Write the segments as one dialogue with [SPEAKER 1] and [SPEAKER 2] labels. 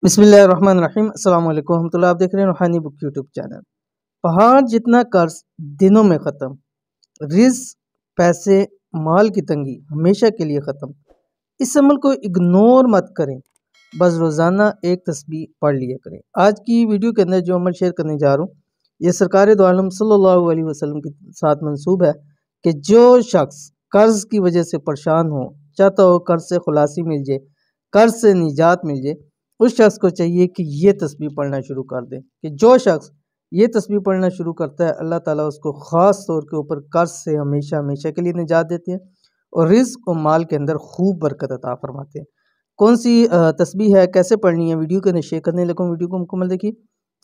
[SPEAKER 1] बिस्मिल्लाहिर्रहमानिर्रहीम अस्सलाम वालेकुम रहमतुल्लाह। आप देख रहे हैं रूहानी बुक यूट्यूब चैनल। पहाड़ जितना कर्ज दिनों में ख़त्म, रिज़्क, पैसे, माल की तंगी हमेशा के लिए ख़त्म। इस अमल को इग्नोर मत करें, बस रोज़ाना एक तस्बीह पढ़ लिया करें। आज की वीडियो के अंदर जो अमल शेयर करने जा रहा हूँ, ये सरकार दो आलम सल्लल्लाहु अलैहि वसल्लम के साथ मंसूब है कि जो शख्स कर्ज की वजह से परेशान हो, चाहता हो कर्ज से खुलासी मिल जाए, कर्ज से निजात मिल जाए, उस शख्स को चाहिए कि ये तस्बीह पढ़ना शुरू कर दे। कि जो शख्स ये तस्बीह पढ़ना शुरू करता है, अल्लाह ताला उसको ख़ास तौर के ऊपर कर्ज से हमेशा हमेशा के लिए निजात देते हैं और रिज़्क और माल के अंदर खूब बरकत अता फरमाते हैं। कौन सी तस्बीह है, कैसे पढ़नी है, वीडियो को शेयर करने लगा। वीडियो को मुकम्मल देखिए।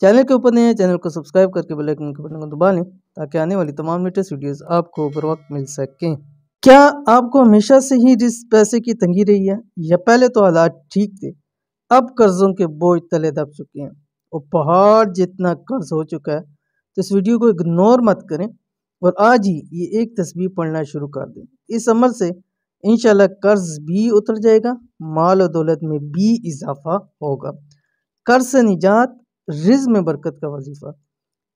[SPEAKER 1] चैनल के ऊपर नए हैं, चैनल को सब्सक्राइब करके बेल आइकन के बटन को दबा लें ताकि आने वाली तमाम लेटेस्ट वीडियोस आपको बर वक्त मिल सकें। क्या आपको हमेशा से ही रिस्क पैसे की तंगी रही है या पहले तो हालात ठीक थे, अब कर्जों के बोझ तले दब चुके हैं और पहाड़ जितना कर्ज हो चुका है? तो इस वीडियो को इग्नोर मत करें और आज ही ये एक तस्बीह पढ़ना शुरू कर दें। इस अमल से इंशाल्लाह कर्ज भी उतर जाएगा, माल और दौलत में भी इजाफा होगा। कर्ज से निजात, रिज़्क में बरकत का वजीफा।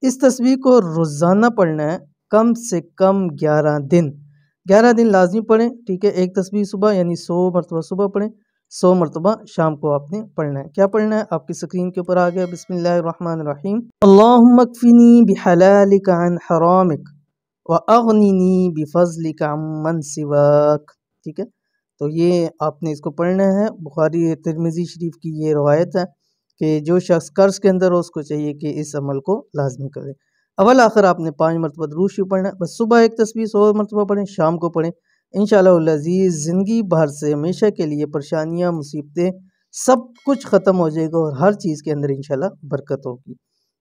[SPEAKER 1] इस तस्बीह को रोज़ाना पढ़ना है, कम से कम 11 दिन लाजमी पढ़ें। ठीक है, एक तस्बीह सुबह यानी 100 मरतबा सुबह पढ़ें, 100 मरतबा शाम को आपने पढ़ना है। क्या पढ़ना है आपकी स्क्रीन के ऊपर आ गया। बिस्मिल्लाहिर्रहमानिर्रहीम। अल्लाहुम्मा कफ़िनी बिहलालिका अन हरामिक व अग़निनी बिफ़ज़लिका अम्मन सिवाक। ठीक है, तो ये आपने इसको पढ़ना है। बुखारी तिरमिज़ी शरीफ की ये रवायत है कि जो शख्स कर्ज के अंदर हो उसको चाहिए कि इस अमल को लाजमी करे। अव्वल आखिर आपने 5 मरतबा दुरूद शरीफ पढ़ना है। बस सुबह एक तस्बीह 100 मरतबा पढ़ें, शाम को पढ़ें। इंशाअल्लाह अज़ीज़ ज़िंदगी भर से हमेशा के लिए परेशानियाँ, मुसीबतें सब कुछ ख़त्म हो जाएगा और हर चीज़ के अंदर इंशाअल्लाह बरकत होगी।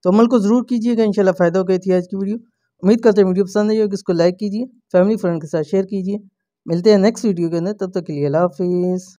[SPEAKER 1] तो अमल को ज़रूर कीजिएगा, इंशाअल्लाह फ़ायदा हो गई थी आज की वीडियो। उम्मीद करते हैं वीडियो पसंद आई होगी। इसको लाइक कीजिए, फैमिली फ्रेंड के साथ शेयर कीजिए। मिलते हैं नेक्स्ट वीडियो के अंदर, तब तक के लिए अल्लाह हाफ़िज़।